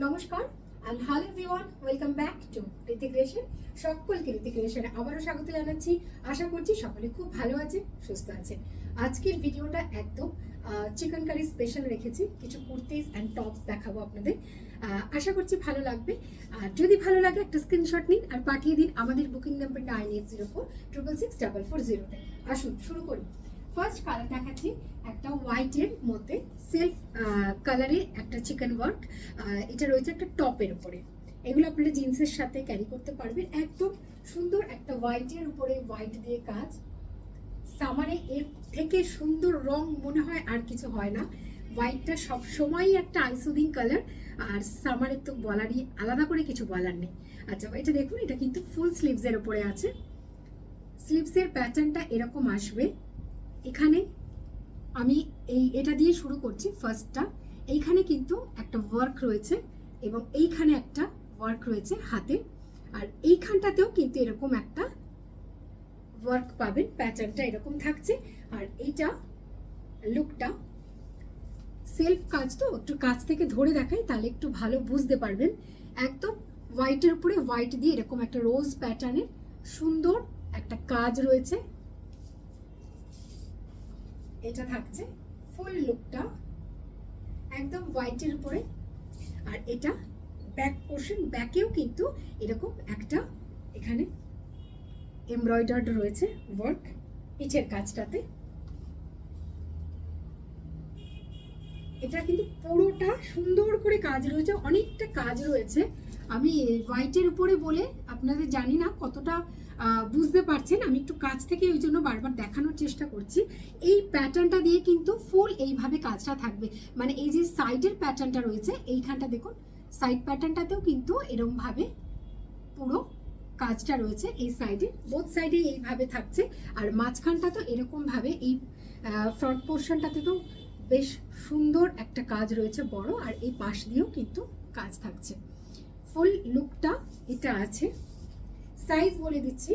নমস্কার and hello everyone, welcome back to Hrithik ration. সকলকে ঋতিক রেশনে আবারও স্বাগত জানাচ্ছি। আশা করছি সকলে খুব ভালো আছে, সুস্থ আছে। আজকের ভিডিওটা একদম চিকেন কারি স্পেশাল রেখেছি। কিছু কুর্তিজ অ্যান্ড টপস দেখাবো আপনাদের। আশা করছি ভালো লাগবে। আর যদি ভালো লাগে একটা স্ক্রিনশট নিন আর পাঠিয়ে দিন আমাদের বুকিং নাম্বার 9804666440-তে। আসুন শুরু করি। ফার্স্ট কালার দেখাচ্ছি একটা হোয়াইটের মধ্যে সেলফ কালারে একটা চিকেন ওয়ার্ক। এটা রয়েছে একটা টপের উপরে। এগুলো আপনারা জিন্সের সাথে ক্যারি করতে পারবেন। একদম সুন্দর একটা হোয়াইটের উপরে হোয়াইট দিয়ে কাজ। সামারে এর থেকে সুন্দর রং মনে হয় আর কিছু হয় না। হোয়াইটটা সবসময়ই একটা আইসুদিং কালার, আর সামারের তো বলারই আলাদা করে কিছু বলার নেই। আচ্ছা, এটা দেখুন, এটা কিন্তু ফুল স্লিভসের উপরে আছে। স্লিভসের প্যাটার্নটা এরকম আসবে। এখানে আমি এটা দিয়ে শুরু করছি। ফার্স্টটা এইখানে কিন্তু একটা ওয়ার্ক রয়েছে এবং এইখানে একটা ওয়ার্ক রয়েছে হাতে, আর এইখানটাতেও কিন্তু এরকম একটা ওয়ার্ক পাবেন। প্যাটার্নটা এরকম থাকছে। আর এইটা লুকটা সেলফ কাজ, তো একটু কাছ থেকে ধরে দেখাই তাহলে একটু ভালো বুঝতে পারবেন। একদম হোয়াইটের উপরে হোয়াইট দিয়ে এরকম একটা রোজ প্যাটার্নের সুন্দর একটা কাজ রয়েছে। এটা থাকছে ফুল লুকটা একদম হোয়াইটের উপরে। আর এটা ব্যাক পোর্শন, ব্যাকেও কিন্তু এরকম একটা এখানে এমব্রয়ডার্ড রয়েছে ওয়ার্ক পিছের কাজটাতে। এটা কিন্তু পুরোটা সুন্দর করে কাজ রয়েছে, অনেকটা কাজ রয়েছে। আমি হোয়াইটের উপরে বলে আপনাদের জানি না কতটা বুঝতে পারছেন। আমি একটু কাছ থেকে ওই জন্য বারবার দেখানোর চেষ্টা করছি। এই প্যাটার্নটা দিয়ে কিন্তু ফুল এইভাবে কাজটা থাকবে। মানে এই যে সাইডের প্যাটার্নটা রয়েছে এইখানটা দেখুন, সাইড প্যাটার্নটাতেও কিন্তু এরকমভাবে পুরো কাজটা রয়েছে। এই সাইডে বোথ সাইডে এইভাবে থাকছে। আর মাঝখানটা তো এরকমভাবে এই ফ্রন্ট পোর্শনটাতে তো বেশ সুন্দর একটা কাজ রয়েছে বড়, আর এই পাশ দিয়েও কিন্তু কাজ থাকছে। ফুল লুকটা এটা আছে। সাইজ বলে দিচ্ছি,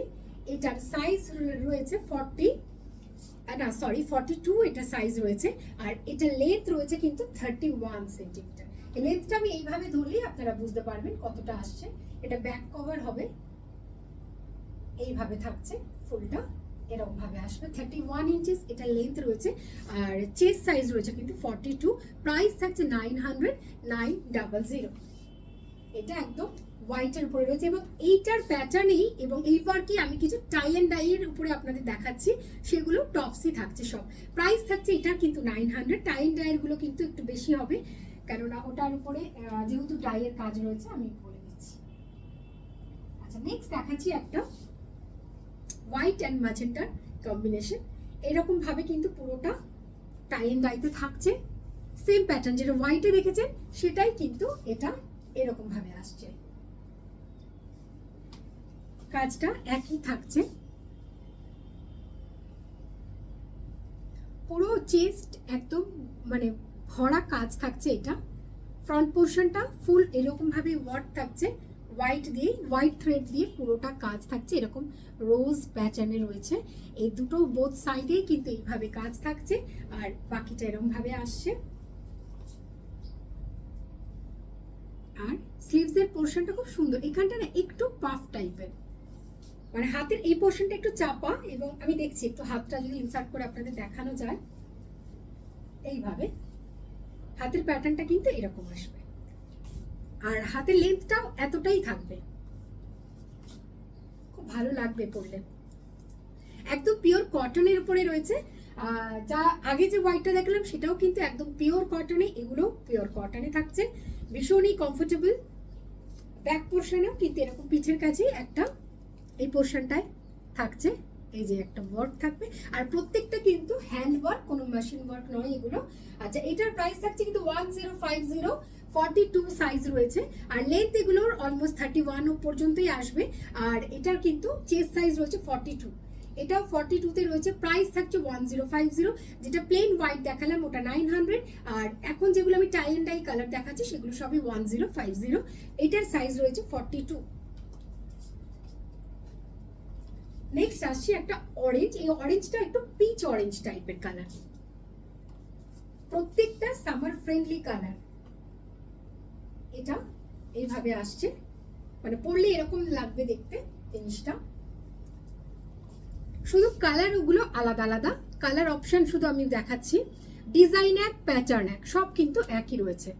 এটার সাইজ রয়েছে 42 এটা সাইজ রয়েছে। আর এটা লেন্থ রয়েছে কিন্তু 31 সেন্টিমিটার। এই লেন্থটা আমি এইভাবে ধরলেই আপনারা বুঝতে পারবেন কতটা আসছে। এটা ব্যাক কভার হবে, এইভাবে থাকছে ফুলটা, এরকম ভাবে আসবে। 31 ইঞ্চিস এটা লেন্থ রয়েছে। আর চেস্ট সাইজ রয়েছে কিন্তু 42। প্রাইস থাকছে 900 এটা একদম হোয়াইটের উপরে রয়েছে এবং এইটার প্যাটার্নেই এবং এইবার কি আমি কিছু টাই অ্যান্ড ডাইয়ের উপরে আপনাদের দেখাচ্ছি, সেগুলো টপসই থাকছে সব। প্রাইস থাকছে এটা কিন্তু 900। টাই অ্যান্ড ডাইয়ের গুলো কিন্তু একটু বেশি হবে, কেননা ওটার উপরে যেহেতু ডাইয়ের কাজ রয়েছে আমি বলে দিচ্ছি। আচ্ছা, নেক্সট দেখাচ্ছি একটা হোয়াইট অ্যান্ড ম্যাজেন্টার কম্বিনেশন। এরকম ভাবে কিন্তু পুরোটা টাই অ্যান্ড ডাইতে থাকছে। সেম প্যাটার্ন যেটা হোয়াইটে দেখেছেন সেটাই কিন্তু এটা এরকম ভাবে আসছে। কাজটা একই থাকছে। পুরো চেস্ট একদম মানে ভরা কাজ থাকছে। এটা ফ্রন্ট পোর্শনটা ফুল এরকম ভাবে ওয়ার্ক থাকছে, হোয়াইট দিয়ে হোয়াইট থ্রেড দিয়ে পুরোটা কাজ থাকছে। এরকম রোজ প্যাটার্নে রয়েছে। এই দুটো বোথ সাইডে কিন্তু এইভাবে কাজ থাকছে, আর বাকিটা এরকম ভাবে আসছে। আর স্লিভসের পোর্শনটা খুব সুন্দর। এখানটা না একটু পাফ টাইপের, মানে হাতের এই পোর্শনটা একটু চাপা, এবং আমি দেখছি একটু হাতটা যদি ইনসার্ট করে আপনাদের দেখানো যায়, এইভাবে হাতের প্যাটার্নটা কিন্তু এরকম আসবে। আর হাতের লেন্থটাও এতটাই থাকবে, খুব ভালো লাগবে পরলে। একদম পিওর কটনের উপরে রয়েছে। যা আগে যে হোয়াইটটা দেখলাম সেটাও কিন্তু একদম পিওর কটনে, এগুলো পিওর কটনে থাকছে। ভীষণই কমফোর্টেবল। ব্যাক পোর্শনেও কিন্তু এরকম পিছের কাছে একটা এই পোর্শনটায় থাকছে, এই যে একটা ওয়ার্ক থাকবে। আর প্রত্যেকটা কিন্তু হ্যান্ড ওয়ার্ক, কোনো মেশিন ওয়ার্ক নয় এগুলো। আচ্ছা, এটার প্রাইস থাকছে কিন্তু 1050। 42 সাইজ রয়েছে। আর লেন্থ এগুলোর অলমোস্ট 31 পর্যন্তই আসবে। আর এটার কিন্তু চেস্ট সাইজ রয়েছে 42, এটাও 42তে রয়েছে। প্রাইস থাকছে 1050। যেটা প্লেন হোয়াইট দেখালাম ওটা 900। আর এখন যেগুলো আমি টাই অ্যান্ড ডাই কালার দেখাচ্ছি সেগুলো সবই 1050। এটার সাইজ রয়েছে 42। নেক্সট আসছি একটা অরেঞ্জ। এই অরেঞ্জটা একটু পিচ অরেঞ্জ টাইপের কালার। প্রত্যেকটা সামার ফ্রেন্ডলি কালার। এটা এইভাবে আসছে, মানে পরলে এরকম লাগবে দেখতে জিনিসটা। শুধু কালার ওগুলো আলাদা আলাদা, কালার অপশন শুধু আমি দেখাচ্ছি। ডিজাইন এক, প্যাটার্ন এক, সব কিন্তু একই রয়েছে।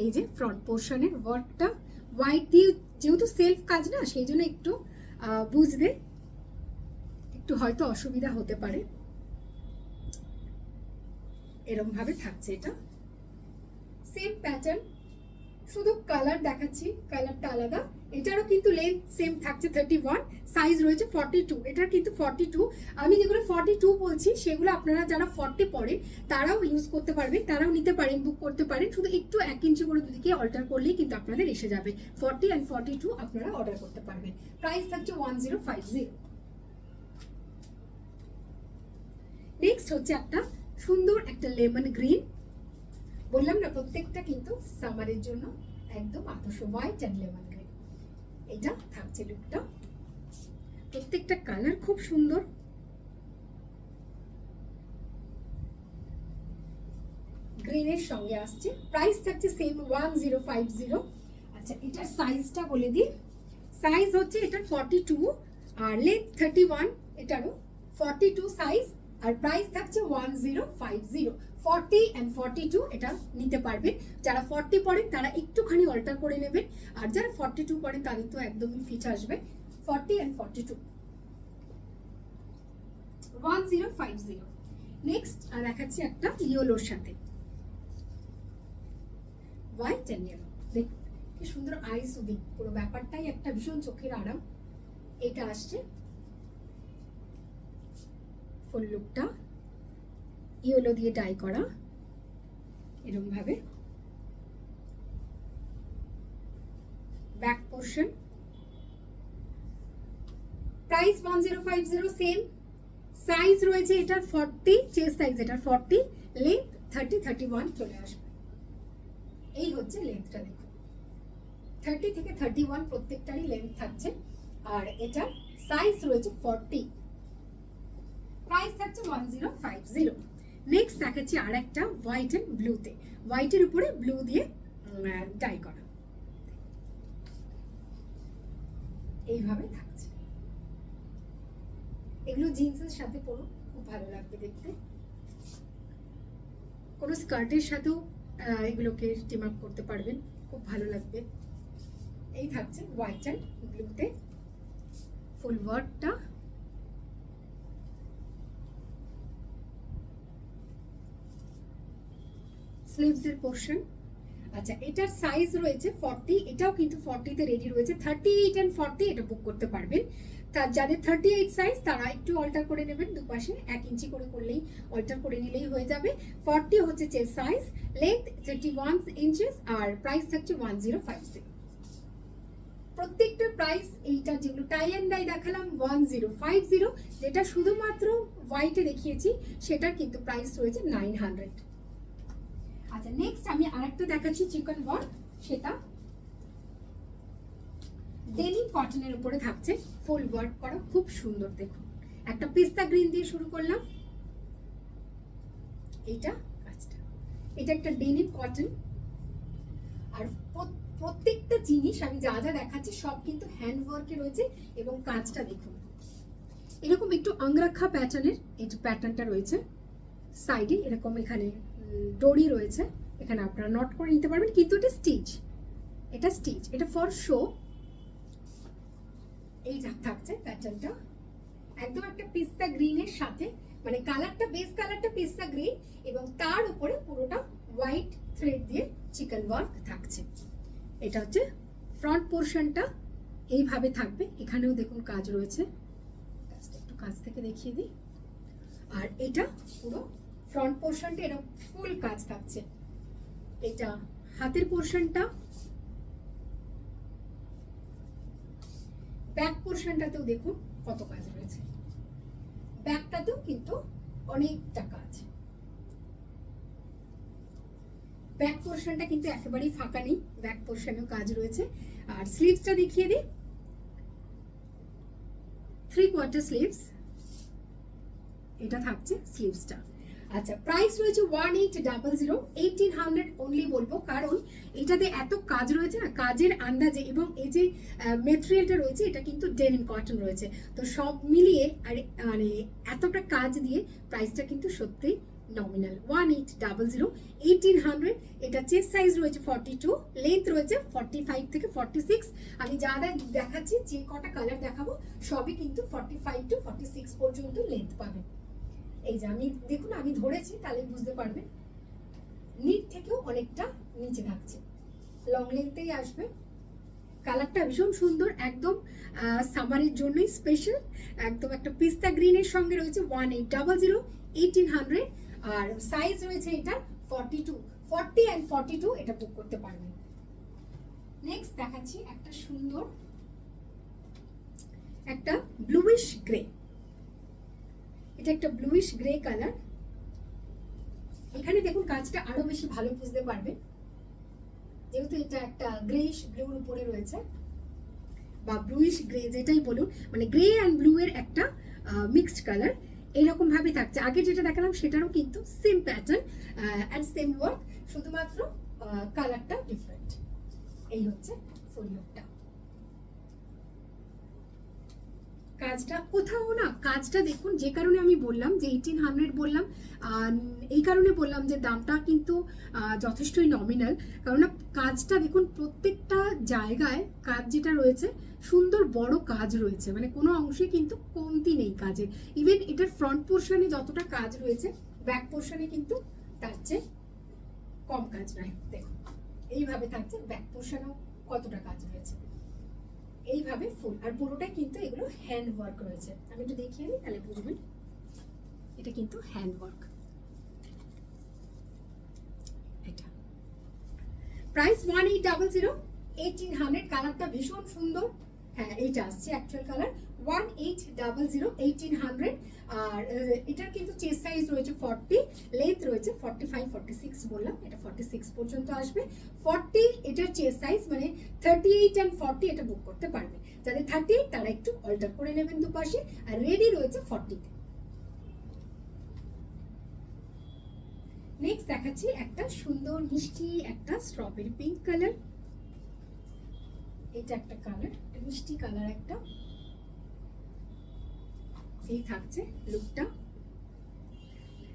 এই যে ফ্রন্ট পোর্শনের ওয়ার্কটা হোয়াইট দিয়ে, যেহেতু সেলফ কাজ না সেই জন্য একটু বুঝতে একটু হয়তো অসুবিধা হতে পারে। এরকম ভাবে থাকছে, এটা সেম প্যাটার্ন, শুধু কালার দেখাচ্ছি, কালারটা আলাদা। এটারও কিন্তু লেন্থ সেম থাকছে 31, সাইজ রয়েছে 42। এটার কিন্তু 42। আমি যেগুলো 42 বলছি সেগুলো আপনারা যারা 40 পরে তারাও ইউজ করতে পারবেন, তারাও নিতে পারেন, বুক করতে পারেন। শুধু একটু 1 ইঞ্চি করে দুদিকে অল্টার করলেই কিন্তু আপনাদের এসে যাবে। 40 অ্যান্ড 42 আপনারা অর্ডার করতে পারবেন। প্রাইস থাকছে 1050। নেক্সট হচ্ছে একটা সুন্দর একটা লেমন গ্রিন। বললাম না প্রত্যেকটা কিন্তু সামারের জন্য একদম আদর্শ, হোয়াইট অ্যান্ড লেমন গ্রিন। এটা থাকছে লুকটা, প্রত্যেকটা কালার খুব সুন্দর। গ্রিনের সঙ্গে আসছে, প্রাইস থাকছে সেম 1050। আচ্ছা এটার সাইজটা বলে দিই, সাইজ হচ্ছে এটার 42 আর লেন্থ 31, এটারও 42 সাইজ আর প্রাইস থাকছে 1050। 40 অ্যান্ড 42 এটা নিতে পারবেন। যারা 40 পড়েন তারা একটুখানি অল্টার করে নেবেন, আর যারা 42 পড়েন তাদের তো একদমই ফিট আসবে। 40 অ্যান্ড 42 1050। নেক্সট আর দেখাচ্ছি একটা ইয়েলোর সাথে, হোয়াইট অ্যান্ড ইয়েলো। দেখুন কি সুন্দর আই সুদিং, পুরো ব্যাপারটাই একটা ভীষণ চোখের আরাম। এটা আসছে ফুল লুকটা ইয়েলো দিয়ে ডাই করা, এরকম ভাবে back portion. Price 1050, same size রয়েছে এটার 40, চেস্ট সাইজ এটার 40, লেন্থ 30 31 চলে আসবে। এই হচ্ছে লেন্থটা, দেখুন 30 থেকে 31 প্রত্যেকটারই লেন্থ থাকছে, আর এটা সাইজ রয়েছে 40। প্রাইস থাকছে 1050। নেক্সট দেখাচ্ছি আর একটা হোয়াইট এন্ড ব্লুতে, হোয়াইটের উপরে ব্লু দিয়ে ডাই করা, এইভাবে থাকছে। এগুলো জিন্সের সাথে পরুন, খুব ভালো লাগবে দেখতে। কোনো স্কার্টের সাথেও এগুলোকে টিম আপ করতে পারবেন, খুব ভালো লাগবে। এই থাকছে হোয়াইট এন্ড ব্লুতে ফুল ওয়ার্কটা। স্লিভসের পোর্শন। আচ্ছা এটার সাইজ রয়েছে 40, এটাও কিন্তু 40 তে রেডি রয়েছে। 38 এন্ড 40 এটা বুক করতে পারবেন। তার যাদের 38 সাইজ তারা একটু অল্টার করে নেবেন, দুপাশে 1 ইঞ্চি করে করলেই, অল্টার করে নিলেই হয়ে যাবে। 40 হচ্ছে চেস্ট সাইজ, লেন্থ 31 ইঞ্চেস আর প্রাইস থাকছে 1050। প্রত্যেকটার প্রাইস, এইটা যেগুলো টাই অ্যান্ড ডাই দেখালাম 1050, যেটা শুধুমাত্র হোয়াইটে দেখিয়েছি সেটার কিন্তু প্রাইস রয়েছে 900। আচ্ছা নেক্সট আমি আরেকটা দেখাচ্ছি চিকন ওয়ার্ক, সেটা ডেনিম কটনের উপরে থাকছে, ফুল ওয়ার্ক করা, খুব সুন্দর। দেখুন একটা পিস্তা গ্রিন দিয়ে শুরু করলাম, এইটা কাজটা, এটা একটা ডেনিম কটন। আর প্রত্যেকটা জিনিস আমি যা যা দেখাচ্ছি সব কিন্তু হ্যান্ড ওয়ার্কে রয়েছে, এবং কাজটা দেখুন এরকম একটু আংরাখা প্যাটার্নের এই প্যাটার্নটা রয়েছে। সাইডে এরকম এখানে ডরি রয়েছে, এখানে আপনারা নট করে নিতে পারবেন, কিন্তু এটা স্টিচ, এটা স্টিচ, এটা ফর শো। এইটা থাকছে প্যাটার্নটা একদম একটা পিস্তা গ্রিনের সাথে, মানে কালারটা, বেস কালারটা পিস্তা গ্রিন, এবং তার উপরে পুরোটা হোয়াইট থ্রেড দিয়ে চিকন ওয়ার্ক থাকছে। এটা হচ্ছে ফ্রন্ট পোর্শনটা, এইভাবে থাকবে। এখানেও দেখুন কাজ রয়েছে, একটু কাছ থেকে দেখিয়ে দিই। আর এটা পুরো ফ্রন্ট পোর্শনটা এরকম ফুল কাজ থাকছে। এটা হাতের পোর্শনটা, ব্যাক পোর্শনটাতেও দেখুন কত কাজ রয়েছে, ব্যাকটাতেও কিন্তু অনেকটা কাজ। ব্যাক পোর্শনটা কিন্তু একেবারেই ফাঁকা নেই, ব্যাক পোর্শনেও কাজ রয়েছে। আর স্লিভসটা দেখিয়ে দিই, 3/4 স্লিভস, এটা থাকছে স্লিভসটা। আচ্ছা, প্রাইস রয়েছে 1800, 1800 অনলি বলবো, কারণ এটাতে এত কাজ রয়েছে না, কাজের আন্দাজে, এবং এই যে মেটেরিয়ালটা রয়েছে এটা কিন্তু ডেনিম কটন রয়েছে, তো সব মিলিয়ে আর মানে এতটা কাজ দিয়ে প্রাইসটা কিন্তু সত্যি নমিনাল। 1800, 1800। এটা চেস্ট সাইজ রয়েছে 42, লেন্থ রয়েছে 45 থেকে 46। আমি যা দেখাচ্ছি, যে কটা কালার দেখাবো সবই কিন্তু 45 টু 46 পর্যন্ত লেন্থ পাবেন। এই যে আমি দেখুন, আমি ধরেছি তাহলে বুঝতে পারবেন, নিট থেকেও অনেকটা নিচে থাকছে, লং লেন্থেই আসবে। কালারটা ভীষণ সুন্দর, একদম সামারের জন্যই স্পেশাল, একদম একটা পিস্তা গ্রিনের সঙ্গে রয়েছে। 1800, 1800। আর সাইজ রয়েছে এটা 42, 40 অ্যান্ড 42, এটা বুক করতে পারবেন। নেক্সট দেখাচ্ছি একটা সুন্দর একটা ব্লুইশ গ্রে। এটা একটা ব্লুইশ গ্রে কালার। এখানে দেখুন কাজটা আরো বেশি ভালো বুঝতে পারবে, যেহেতু এটা একটা গ্রেইশ ব্লুর উপরে রয়েছে, বা ব্লুইশ গ্রে যেটাই বলুন, মানে গ্রে অ্যান্ড ব্লু এর একটা মিক্সড কালার এরকম ভাবে থাকছে। আগে যেটা দেখালাম সেটারও কিন্তু same pattern and same work, শুধুমাত্র কালারটা ডিফারেন্ট। এই হচ্ছে ফুল লুকটা। কাজটা কোথাও না, কাজটা দেখুন, যে কারণে আমি বললাম যে 1800 বললাম, এই কারণে বললাম যে দামটা কিন্তু যথেষ্টই নমিনাল, কারণ কাজটা দেখুন প্রত্যেকটা জায়গায় কাজ যেটা রয়েছে সুন্দর বড় কাজ রয়েছে, মানে কোনো অংশে কিন্তু কমতি নেই কাজের। ইভেন এটার ফ্রন্ট পোর্শনে যতটা কাজ রয়েছে, ব্যাক পোর্শনে কিন্তু তার চেয়ে কম কাজ নয়। দেখুন এইভাবে থাকছে, ব্যাক পোর্শনেও কতটা কাজ রয়েছে, এইভাবে ফুল। আর পুরোটাই কিন্তু এগুলো হ্যান্ড ওয়ার্ক রয়েছে। আমি একটু দেখিয়ে দিই তাহলে বুঝবেন, এটা কিন্তু হ্যান্ড ওয়ার্ক। এটা প্রাইস 1800, 1800। কালারটা ভীষণ সুন্দর, হ্যাঁ এইটা আসছে অ্যাকচুয়াল কালার। 1800, 1800। আর এটার কিন্তু চেস্ট সাইজ রয়েছে 40, লেন্থ রয়েছে 45, 46 বললাম, এটা 46 পর্যন্ত আসবে। 40 এটার চেস্ট সাইজ, মানে 38 অ্যান্ড 40 এটা বুক করতে পারবে। যাদের 38 তারা একটু অল্টার করে নেবেন দুপাশে, আর রেডি রয়েছে 40-তে। নেক্সট দেখাচ্ছি একটা সুন্দর মিষ্টি একটা স্ট্রবেরি পিঙ্ক কালার। এটা একটা কালার, মিষ্টি কালার একটা, এই থাকছে লুকটা।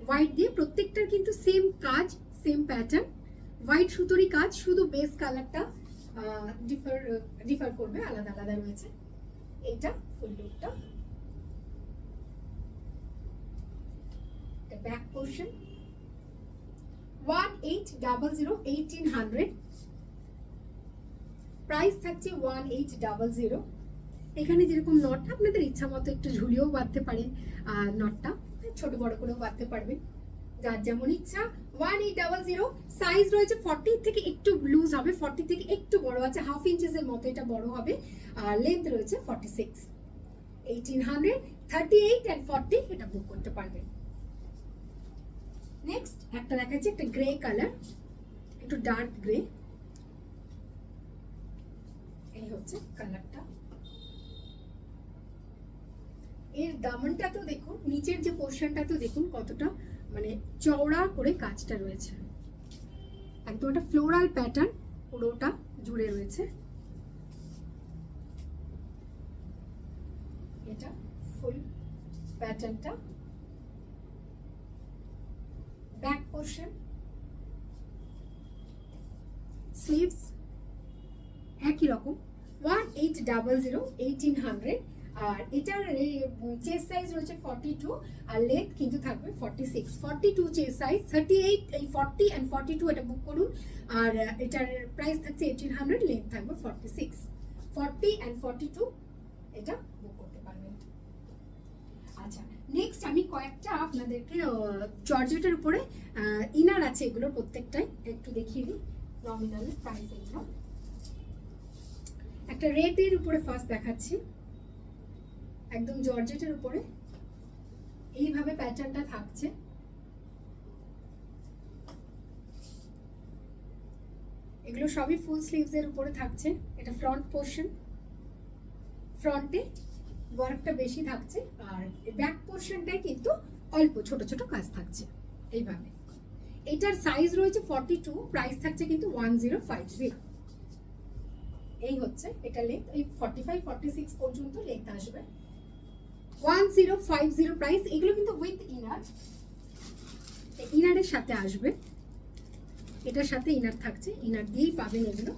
হোয়াইট দিয়ে প্রত্যেকটার কিন্তু সেম কাজ, সেম প্যাটার্ন, হোয়াইট সুতোরই কাজ, শুধু বেস কালারটা ডিফার করবে, আলাদা আলাদা রয়েছে। এইটা ফুল লুকটা, ব্যাক পোর্শন। 1800, 1800। প্রাইস থাকছে 1800। এখানে যেরকম নটটা আপনাদের ইচ্ছা মতো একটু ঝুলিয়েও বাঁধতে পারেন, আর নটটা ছোট বড় করেও বাঁধতে পারবেন, যার যেমন ইচ্ছা। 1800। সাইজ রয়েছে 40 থেকে একটু লুজ হবে, 40 থেকে একটু বড় আছে, হাফ ইঞ্চেসের মতো এটা বড় হবে। আর লেন্থ রয়েছে 46। 1800, 38 অ্যান্ড 40 এটা বুক করতে পারবেন। নেক্সট একটা দেখাচ্ছি একটা গ্রে কালার, একটু ডার্ক গ্রে। এই হচ্ছে কালারটা। এর দামনটা তো দেখুন, নিচের যে পোর্শনটা তো দেখুন কতটা মানে চওড়া করে কাজটা রয়েছে, একদম একটা ফ্লোরাল প্যাটার্ন পুরোটা জুড়ে রয়েছে। এটা ফুল প্যাটার্নটা, ব্যাক পোর্শন, স্লিভস একই রকম। 1800, 1800। আর এটার চেস্ট সাইজ রয়েছে 42, আর লেন্থ কিন্তু থাকবে 46। 42 চেস্ট সাইজ, 38 এই 40 অ্যান্ড 42 এটা বুক করুন। আর এটার প্রাইস থাকছে 1800, লেন্থ থাকবে 46। 40 অ্যান্ড 42 এটা বুক করতে পারবেন। আচ্ছা, নেক্সট আমি কয়েকটা আপনাদেরকে জর্জেটের উপরে ইনার আছে, এগুলো প্রত্যেকটাই একটু দেখিয়ে দিই নমিনাল প্রাইস। এগুলো একটা রেডের উপরে ফার্স্ট দেখাচ্ছি, একদম জর্জেটের উপরে এইভাবে প্যাটার্নটা থাকছে। এগুলো সবই ফুল স্লিভস এর উপরে থাকছে। এটা ফ্রন্ট পোর্শন, ফ্রন্টে ওয়ার্কটা বেশি থাকছে, আর ব্যাক পোর্শনটাই কিন্তু অল্প ছোট ছোট কাজ থাকছে। এইভাবে। এটার সাইজ রয়েছে 42, প্রাইস থাকছে কিন্তু 1050। এই হচ্ছে এটা লেন্থ, এই 45 46 পর্যন্ত লেন্থ আসবে। 1050 প্রাইস। এগুলো কিন্তু উইথ ইনার, ইনারের সাথে আসবে, এটার সাথে ইনার থাকছে, ইনার দিয়েই পাবেন এগুলো।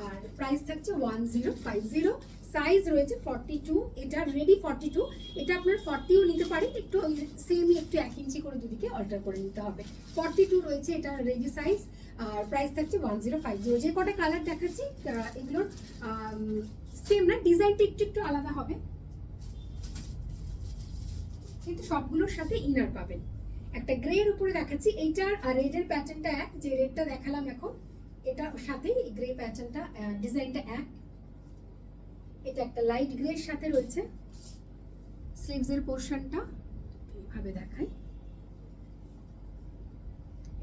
আর প্রাইস থাকছে 1050। সাইজ রয়েছে 42, এটা রেডি 42। এটা আপনার 40ও নিতে পারেন, একটু সেমই একটু 1 ইঞ্চি করে দুদিকে অল্টার করে নিতে হবে। 42 রয়েছে এটা রেডি সাইজ, আর প্রাইস থাকছে 1050। যে কটা কালার দেখাচ্ছি এগুলোর সেম না, ডিজাইনটা একটু একটু আলাদা হবে, কিন্তু সবগুলোর সাথে ইনার পাবেন। একটা গ্রে এর উপরে দেখাচ্ছি, এইটার আর রেডের প্যাটার্নটা এক, যে রেডটা দেখালাম এখন এটার সাথে এই গ্রে প্যাটার্নটা ডিজাইনটা এক। এটা একটা লাইট গ্রে এর সাথে রয়েছে। স্লিভস এর পোরশনটা এইভাবে দেখাই,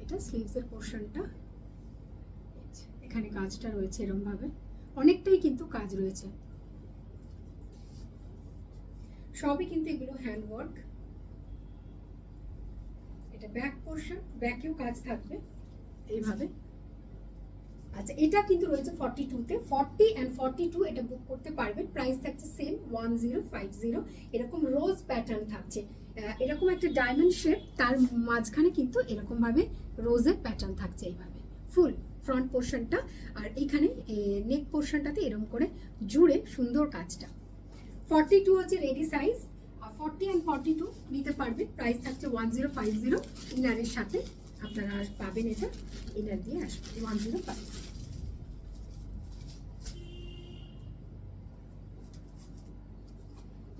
এটা স্লিভস এর পোরশনটা, এখানে কাজটা রয়েছে এরকম ভাবে, অনেকটাই কিন্তু কাজ রয়েছে, সবই কিন্তু এগুলো হ্যান্ড ওয়ার্ক। এটা ব্যাক পোরশন, ব্যাকেও কাজ থাকবে এইভাবে। আচ্ছা, এটা কিন্তু রয়েছে 42 তে, 40 এন্ড 42 এটা বুক করতে পারবেন। প্রাইস থাকছে সেম 1050। এরকম রোজ প্যাটার্ন থাকছে, এরকম একটা ডায়মন্ড শেপ, তার মাঝখানে কিন্তু এরকম ভাবে রোজের প্যাটার্ন থাকছে এইভাবে ফুল ফ্রন্ট পোরশনটা, আর এখানে নেক পোরশনটাতে এরকম করে জুড়ে সুন্দর কাজটা। 42 হচ্ছে রেডি সাইজ, আর 40 এন্ড 42 নিতে পারবেন। প্রাইস থাকছে 1050। ইনারের সাথে আপনারা পাবেন, এটা ইনার দিয়ে আসবে 1050।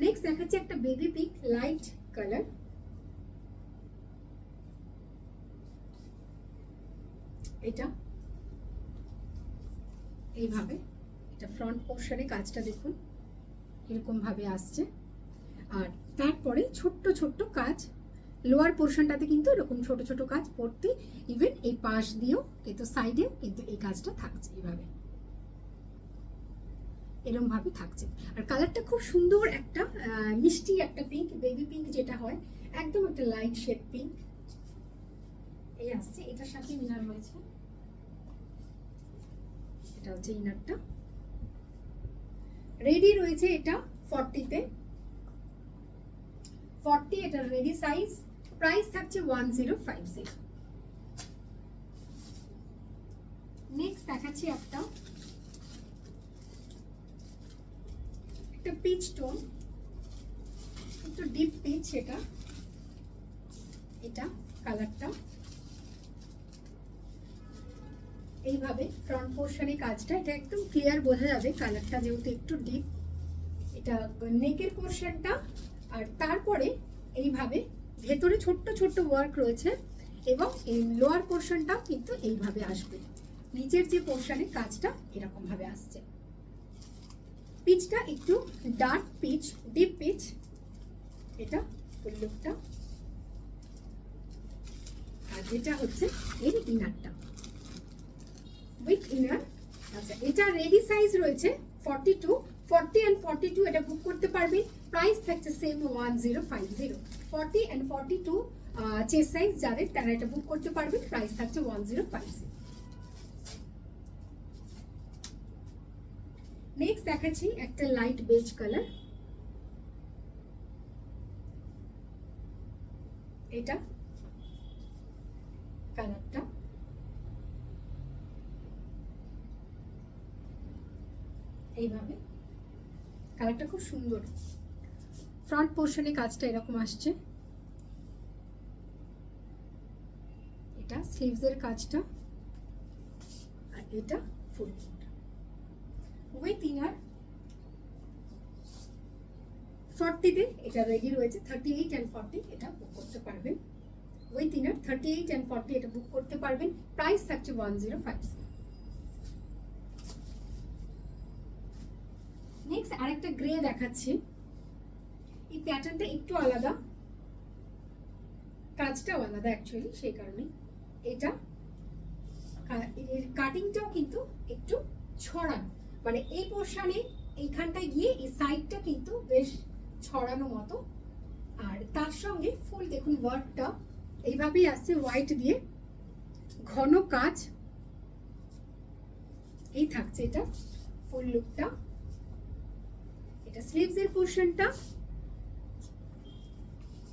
নেক্সট দেখাচ্ছি একটা বেবি পিঙ্ক লাইট কালার। এটা এইভাবে, এটা ফ্রন্ট পোরশনে কাজটা দেখুন এরকম ভাবে আসছে, আর তারপরে ছোট্ট ছোট্ট কাজ লোয়ার পোরশনটাতে কিন্তু এরকম ছোট ছোট কাজ পড়তে, ইভেন এই পাশ দিয়েও কিন্তু সাইডেও কিন্তু এই কাজটা থাকছে এইভাবে, এরকম ভাবে থাকছে। আর কালারটা খুব সুন্দর, একটা মিষ্টি একটা পিঙ্ক, বেবি পিঙ্ক যেটা হয়, একদম একটা লাইট শেড পিঙ্ক এই আসছে। এটার সাথে ইনার রয়েছে, এটা হচ্ছে ইনারটা রেডি রয়েছে। এটা 40 তে, 40 এটা রেডি সাইজ। প্রাইস থাকছে 1050। নেক্সট দেখাচ্ছি একটা পিচ টোন, একটু ডিপ পিচ, এটা কালারটা এইভাবে ফ্রন্ট পোরশনে কাজটা, এটা একদম ক্লিয়ার বোঝা যাবে কালারটা যেহেতু একটু ডিপ। এটা নেকের পোরশনটা, আর তারপরে এইভাবে ভেতরে ছোট্ট ছোট্ট ওয়ার্ক রয়েছে, এবং এই লোয়ার পোরশনটা কিন্তু এইভাবে আসবে, নিচের যে পোরশনে কাজটা এরকম ভাবে আসছে। পিচটা একটু ডার্ক পিচ, ডিপ পিচ, এটা ফুল লুকটা। আর এটা হচ্ছে এর ইনারটা উইথ ইনার। আচ্ছা, এটা রেডি সাইজ রয়েছে 42, 40 এন্ড 42 এটা বুক করতে পারবেন। প্রাইস থাকছে সেম 1050। 40 এন্ড 42 চেস্ট সাইজ যাদের, তারা এটা বুক করতে পারবেন। প্রাইস থাকছে 1050। নেক্সট দেখাচ্ছি একটা লাইট বেজ কালার। এটা কালারটা এইভাবে, কালারটা খুব সুন্দর। ফ্রন্ট পোরশনে কাজটা এরকম আসছে, এটা স্লিভস এর কাজটা, আর এটা ফুল উইথ ইনার। 40 তে এটা রেডি রয়েছে, 38 এন্ড 40 এটা বুক করতে পারবেন উইথ ইনার। 38 এন্ড 40 এটা বুক করতে পারবেন। প্রাইস থাকছে 1050। নেক্সট আরেকটা গ্রে দেখাচ্ছি, এই প্যাটার্নটা একটু আলাদা, কাজটাও আলাদা অ্যাকচুয়ালি, সেই কারণে এটা এর কাটিংটাও কিন্তু একটু ছড়ানো, মানে এই পোরশনে এইখানটায় গিয়ে এই সাইডটা কিন্তু বেশ ছড়ানো মতো, আর তার সঙ্গে ফুল দেখুন ওয়ার্কটা এইভাবেই আসছে হোয়াইট দিয়ে ঘন কাজ। এই থাকছে এটা ফুল লুকটা। এটা স্লিভস এর পোর্শনটা,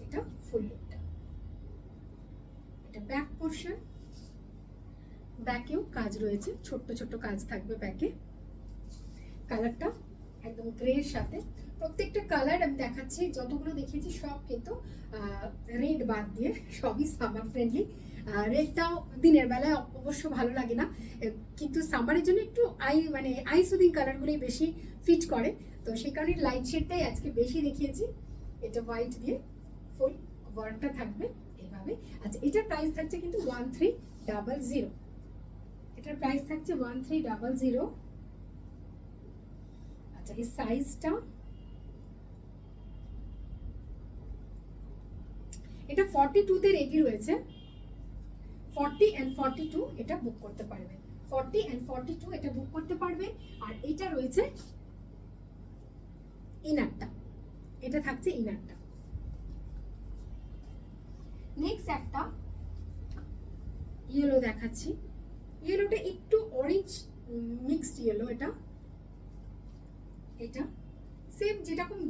এটা ফুল লুকটা। এটা ব্যাক পোর্শন, ব্যাকেও কাজ রয়েছে, ছোট্ট ছোট্ট কাজ থাকবে ব্যাকে। কালারটা একদম গ্রের সাথে। প্রত্যেকটা কালার আমি দেখাচ্ছি, যতগুলো দেখিয়েছি সব কিন্তু রেড বাদ দিয়ে সবই সামার ফ্রেন্ডলি। রেডটাও দিনের বেলায় অবশ্য ভালো লাগে না, কিন্তু সামারের জন্য একটু আই সুদিং কালারগুলোই বেশি ফিট করে, তো সেই কারণে লাইট শেডটাই আজকে বেশি দেখিয়েছি। এটা হোয়াইট দিয়ে ফুল ওয়ার্কটা থাকবে এইভাবে। আচ্ছা, এটার প্রাইস থাকছে কিন্তু 1300। এটার প্রাইস থাকছে 1300। আচ্ছা, এই সাইজটা এটা 42 তে রেডি রয়েছে। 40 and 42 এটা বুক করতে পারবেন। 40 and 42 এটা বুক করতে পারবেন। আর এটা রয়েছে ইনারটা, এটা থাকছে ইনারটা। নেক্সট একটা ইয়েলো দেখাচ্ছি। ইয়েলোটা একটু অরেঞ্জ মিক্সড ইয়েলো। এটা এটা সেম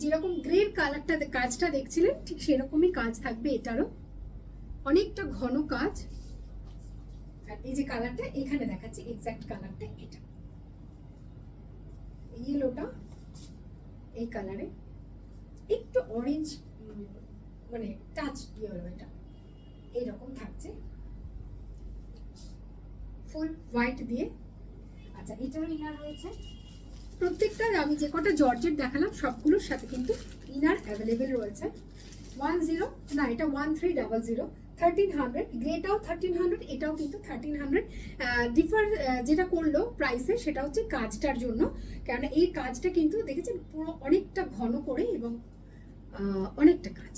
যেরকম গ্রের কালারটা কাজটা দেখছিলেন ঠিক সেরকমই কাজ থাকবে। এটারও অনেকটা ঘন কাজ। আর এই যে কালারটা এখানে দেখাচ্ছি, এক্সাক্ট কালারটা এটা। ইয়েলোটা এই কালারে একটু অরেঞ্জ মানে টাচ ইয়েলো, এটা এইরকম থাকছে ফুল হোয়াইট দিয়ে। আচ্ছা, এটারও ইনার রয়েছে। প্রত্যেকটা আমি যে কটা জর্জেট দেখালাম সবগুলোর সাথে কিন্তু ইনার অ্যাভেলেবেল রয়েছে। 10 না, এটা 1300। 1300 গ্রেটাও 1300, এটাও কিন্তু 1300। ডিফার যেটা করলো প্রাইসে সেটা হচ্ছে কাজটার জন্য, কারণ এই কাজটা কিন্তু দেখেছেন পুরো অনেকটা ঘন করে এবং অনেকটা কাজ,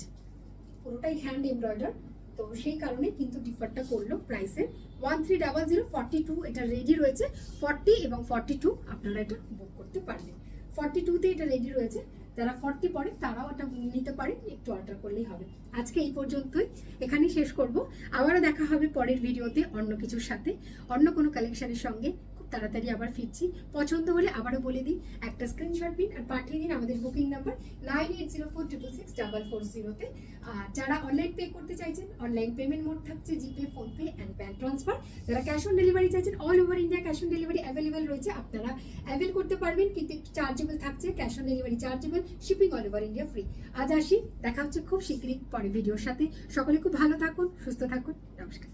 পুরোটাই হ্যান্ড এমব্রয়ডার, তো সেই কারণে কিন্তু ডিফারটা করলো প্রাইসে। 1300। 42 এটা রেডি রয়েছে। 40 এবং 42 আপনারা এটা বুক করতে পারবেন। 42তে এটা রেডি রয়েছে, যারা 40 পরে তারাও এটা নিতে পারেন, একটু অর্ডার করলেই হবে। আজকে এই পর্যন্তই, এখানেই শেষ করব। আবারও দেখা হবে পরের ভিডিওতে অন্য কিছুর সাথে, অন্য কোনো কালেকশনের সঙ্গে। খুব তাড়াতাড়ি আবার ফিরছি। পছন্দ হলে আবারও বলে দিই, একটা স্ক্রিনশট দিন আর পাঠিয়ে দিন আমাদের বুকিং নাম্বার 9804666440-তে। আর যারা অনলাইন পে করতে চাইছেন, অনলাইন পেমেন্ট মোড থাকছে জিপে, ফোনপে অ্যান্ড ব্যাঙ্ক ট্রান্সফার। যারা ক্যাশ অন ডেলিভারি চাইছেন, all over India cash on delivery available রয়েছে, আপনারা অ্যাভেল করতে পারবেন, কিন্তু একটু চার্জেবল থাকছে। Cash on delivery chargeable, shipping all over India free. আজ আসি, দেখা হচ্ছে খুব শীঘ্রই পরে ভিডিওর সাথে। সকলে খুব ভালো থাকুন, সুস্থ থাকুন, নমস্কার।